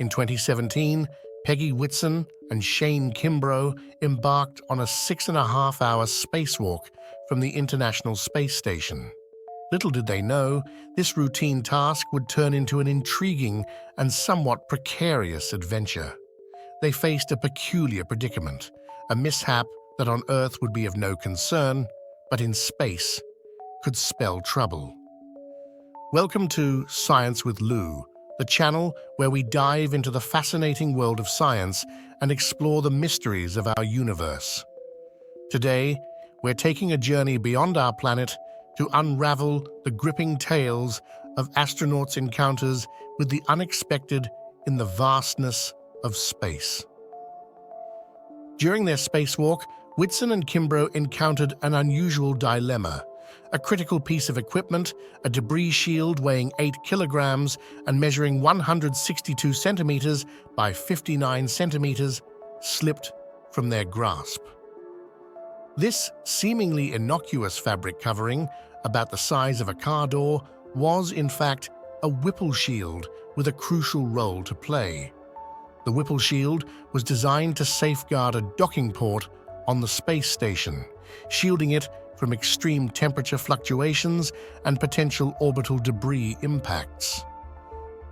In 2017, Peggy Whitson and Kimbrough embarked on a 6.5-hour spacewalk from the International Space Station. Little did they know, this routine task would turn into an intriguing and somewhat precarious adventure. They faced a peculiar predicament, a mishap that on Earth would be of no concern, but in space could spell trouble. Welcome to Science with Lou, the channel where we dive into the fascinating world of science and explore the mysteries of our universe. Today, we're taking a journey beyond our planet to unravel the gripping tales of astronauts' encounters with the unexpected in the vastness of space. During their spacewalk, Whitson and Kimbrough encountered an unusual dilemma. A critical piece of equipment, a debris shield weighing 8 kilograms and measuring 162 centimeters by 59 centimeters, slipped from their grasp. This seemingly innocuous fabric covering, about the size of a car door, was in fact a Whipple shield with a crucial role to play. The Whipple shield was designed to safeguard a docking port on the space station, shielding it from extreme temperature fluctuations and potential orbital debris impacts.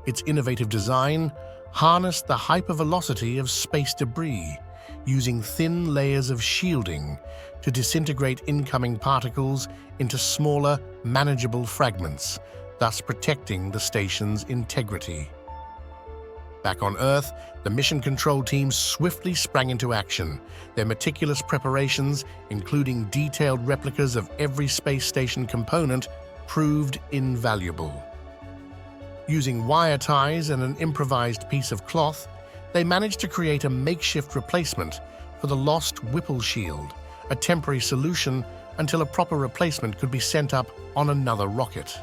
Its innovative design harnessed the hypervelocity of space debris, using thin layers of shielding to disintegrate incoming particles into smaller, manageable fragments, thus protecting the station's integrity. Back on Earth, the mission control team swiftly sprang into action. Their meticulous preparations, including detailed replicas of every space station component, proved invaluable. Using wire ties and an improvised piece of cloth, they managed to create a makeshift replacement for the lost Whipple shield, a temporary solution until a proper replacement could be sent up on another rocket.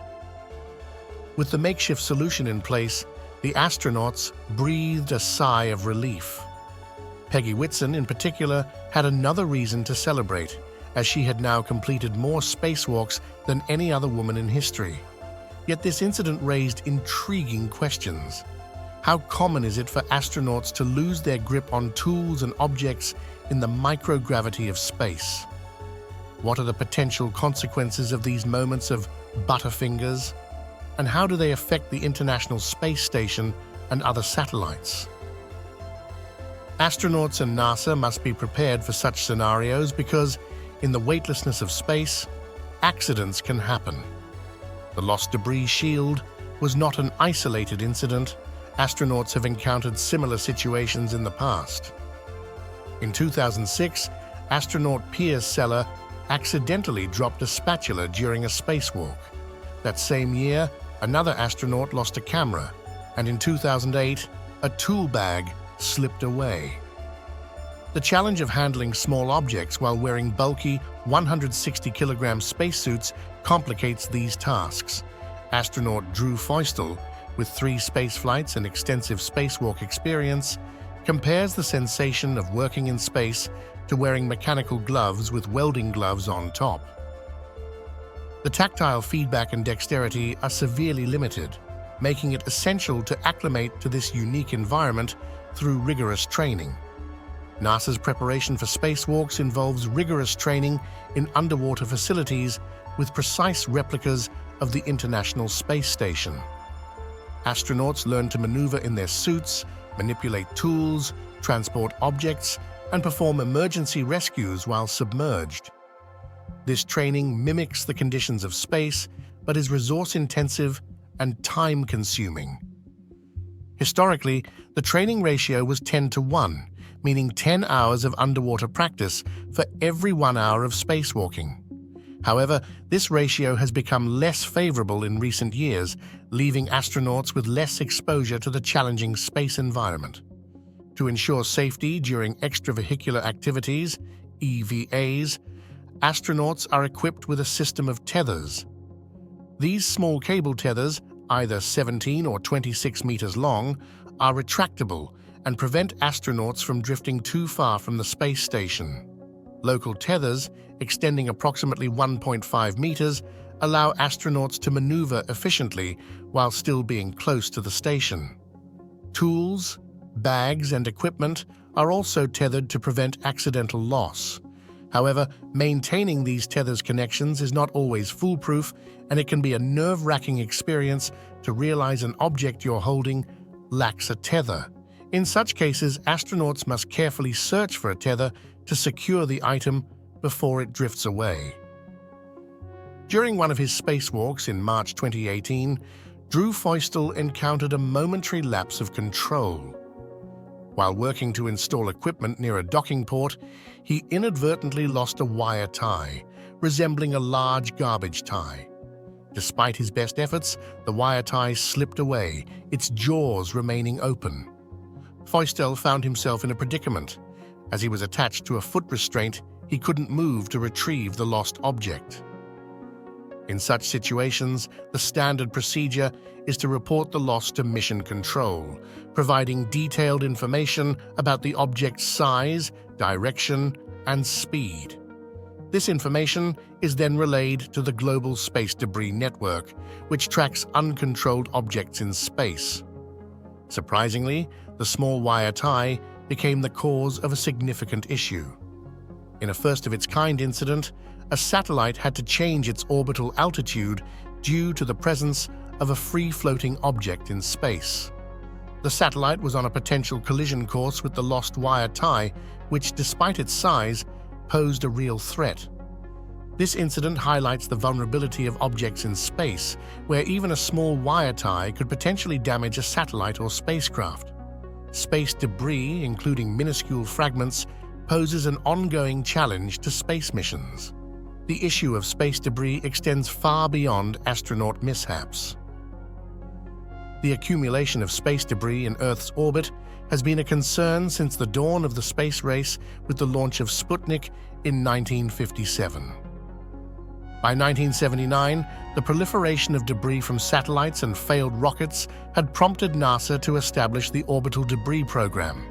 With the makeshift solution in place, the astronauts breathed a sigh of relief. Peggy Whitson, in particular, had another reason to celebrate, as she had now completed more spacewalks than any other woman in history. Yet this incident raised intriguing questions. How common is it for astronauts to lose their grip on tools and objects in the microgravity of space? What are the potential consequences of these moments of butterfingers? And how do they affect the International Space Station and other satellites? Astronauts and NASA must be prepared for such scenarios because, in the weightlessness of space, accidents can happen. The lost debris shield was not an isolated incident. Astronauts have encountered similar situations in the past. In 2006, astronaut Piers Seller accidentally dropped a spatula during a spacewalk. That same year, another astronaut lost a camera, and in 2008, a tool bag slipped away. The challenge of handling small objects while wearing bulky 160-kilogram spacesuits complicates these tasks. Astronaut Drew Feustel, with 3 spaceflights and extensive spacewalk experience, compares the sensation of working in space to wearing mechanical gloves with welding gloves on top. The tactile feedback and dexterity are severely limited, making it essential to acclimate to this unique environment through rigorous training. NASA's preparation for spacewalks involves rigorous training in underwater facilities with precise replicas of the International Space Station. Astronauts learn to maneuver in their suits, manipulate tools, transport objects, and perform emergency rescues while submerged. This training mimics the conditions of space, but is resource-intensive and time-consuming. Historically, the training ratio was 10-to-1, meaning 10 hours of underwater practice for every 1 hour of spacewalking. However, this ratio has become less favorable in recent years, leaving astronauts with less exposure to the challenging space environment. To ensure safety during extravehicular activities, EVAs, astronauts are equipped with a system of tethers. These small cable tethers, either 17 or 26 meters long, are retractable and prevent astronauts from drifting too far from the space station. Local tethers, extending approximately 1.5 meters, allow astronauts to maneuver efficiently while still being close to the station. Tools, bags, and equipment are also tethered to prevent accidental loss. However, maintaining these tethers connections is not always foolproof, and it can be a nerve-wracking experience to realize an object you're holding lacks a tether. In such cases, astronauts must carefully search for a tether to secure the item before it drifts away. During one of his spacewalks in March 2018, Drew Feustel encountered a momentary lapse of control. While working to install equipment near a docking port, he inadvertently lost a wire tie, resembling a large garbage tie. Despite his best efforts, the wire tie slipped away, its jaws remaining open. Feustel found himself in a predicament. As he was attached to a foot restraint, he couldn't move to retrieve the lost object. In such situations, the standard procedure is to report the loss to Mission Control, providing detailed information about the object's size, direction, and speed. This information is then relayed to the Global Space Debris Network, which tracks uncontrolled objects in space. Surprisingly, the small wire tie became the cause of a significant issue. In a first-of-its-kind incident, a satellite had to change its orbital altitude due to the presence of a free-floating object in space. The satellite was on a potential collision course with the lost wire tie, which, despite its size, posed a real threat. This incident highlights the vulnerability of objects in space, where even a small wire tie could potentially damage a satellite or spacecraft. Space debris, including minuscule fragments, poses an ongoing challenge to space missions. The issue of space debris extends far beyond astronaut mishaps. The accumulation of space debris in Earth's orbit has been a concern since the dawn of the space race with the launch of Sputnik in 1957. By 1979, the proliferation of debris from satellites and failed rockets had prompted NASA to establish the Orbital Debris Program.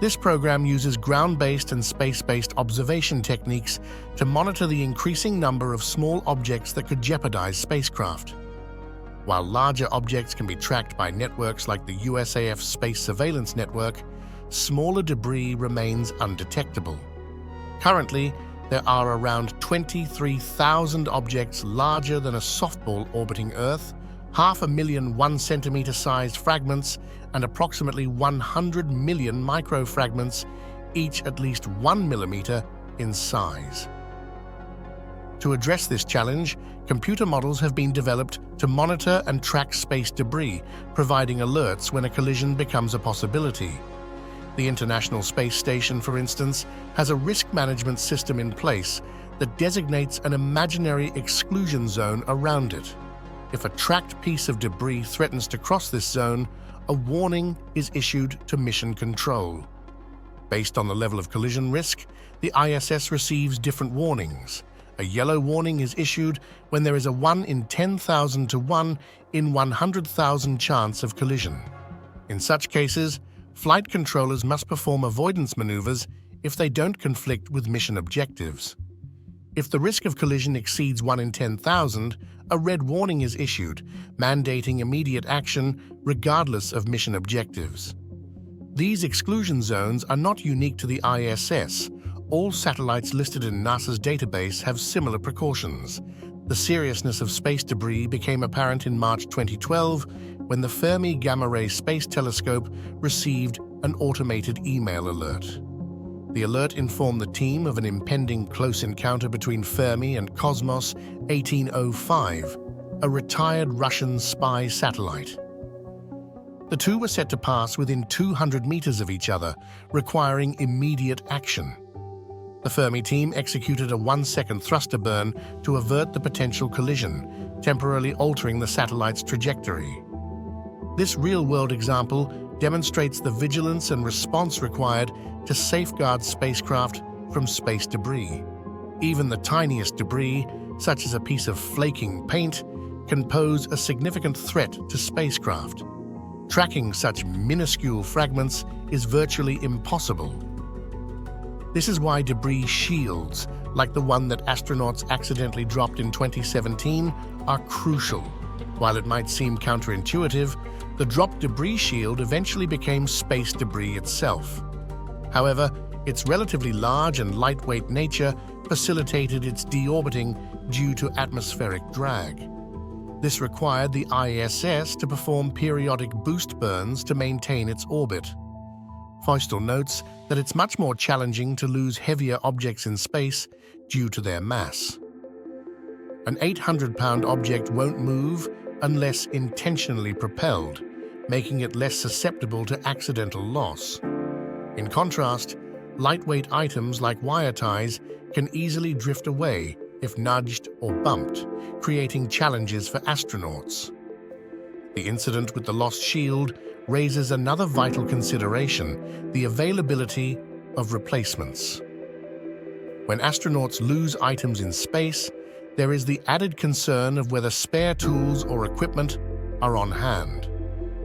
This program uses ground-based and space-based observation techniques to monitor the increasing number of small objects that could jeopardize spacecraft. While larger objects can be tracked by networks like the USAF Space Surveillance Network, smaller debris remains undetectable. Currently, there are around 23,000 objects larger than a softball orbiting Earth, 500,000 1-centimeter-sized fragments, and approximately 100 million microfragments, each at least 1 millimeter in size. To address this challenge, computer models have been developed to monitor and track space debris, providing alerts when a collision becomes a possibility. The International Space Station, for instance, has a risk management system in place that designates an imaginary exclusion zone around it. If a tracked piece of debris threatens to cross this zone, a warning is issued to Mission Control. Based on the level of collision risk, the ISS receives different warnings. A yellow warning is issued when there is a 1 in 10,000 to 1 in 100,000 chance of collision. In such cases, flight controllers must perform avoidance maneuvers if they don't conflict with mission objectives. If the risk of collision exceeds 1 in 10,000, a red warning is issued, mandating immediate action regardless of mission objectives. These exclusion zones are not unique to the ISS. All satellites listed in NASA's database have similar precautions. The seriousness of space debris became apparent in March 2012 when the Fermi Gamma Ray Space Telescope received an automated email alert. The alert informed the team of an impending close encounter between Fermi and Cosmos 1805, a retired Russian spy satellite. The two were set to pass within 200 meters of each other, requiring immediate action. The Fermi team executed a 1-second thruster burn to avert the potential collision, temporarily altering the satellite's trajectory. This real-world example demonstrates the vigilance and response required to safeguard spacecraft from space debris. Even the tiniest debris, such as a piece of flaking paint, can pose a significant threat to spacecraft. Tracking such minuscule fragments is virtually impossible. This is why debris shields, like the one that astronauts accidentally dropped in 2017, are crucial. While it might seem counterintuitive, the dropped debris shield eventually became space debris itself. However, its relatively large and lightweight nature facilitated its deorbiting due to atmospheric drag. This required the ISS to perform periodic boost burns to maintain its orbit. Feustel notes that it's much more challenging to lose heavier objects in space due to their mass. An 800-pound object won't move unless intentionally propelled, making it less susceptible to accidental loss. In contrast, lightweight items like wire ties can easily drift away if nudged or bumped, creating challenges for astronauts. The incident with the lost shield raises another vital consideration: the availability of replacements. When astronauts lose items in space, there is the added concern of whether spare tools or equipment are on hand.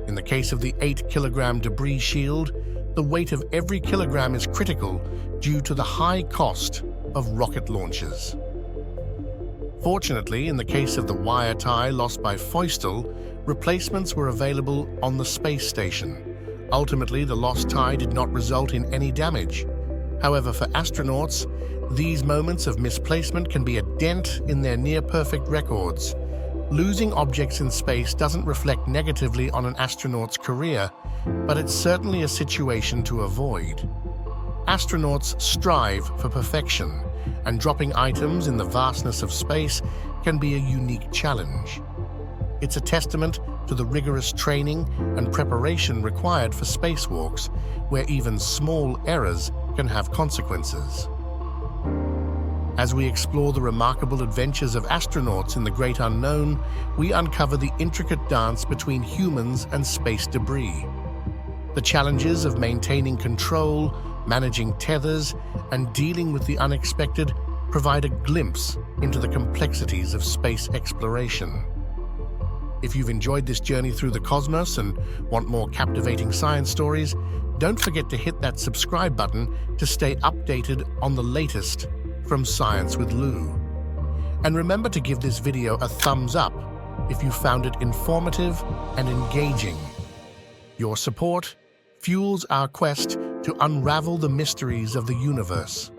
In the case of the 8-kilogram debris shield, the weight of every kilogram is critical due to the high cost of rocket launches. Fortunately, in the case of the wire tie lost by Feustel, replacements were available on the space station. Ultimately, the lost tie did not result in any damage. However, for astronauts, these moments of misplacement can be a dent in their near-perfect records. Losing objects in space doesn't reflect negatively on an astronaut's career, but it's certainly a situation to avoid. Astronauts strive for perfection, and dropping items in the vastness of space can be a unique challenge. It's a testament to the rigorous training and preparation required for spacewalks, where even small errors can have consequences. As we explore the remarkable adventures of astronauts in the great unknown, we uncover the intricate dance between humans and space debris. The challenges of maintaining control, managing tethers, and dealing with the unexpected provide a glimpse into the complexities of space exploration. If you've enjoyed this journey through the cosmos and want more captivating science stories, don't forget to hit that subscribe button to stay updated on the latest from Science with Lou. And remember to give this video a thumbs up if you found it informative and engaging. Your support fuels our quest to unravel the mysteries of the universe.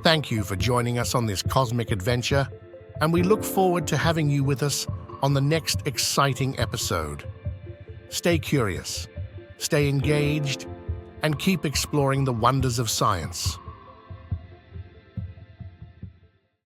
Thank you for joining us on this cosmic adventure, and we look forward to having you with us on the next exciting episode. Stay curious, stay engaged, and keep exploring the wonders of science.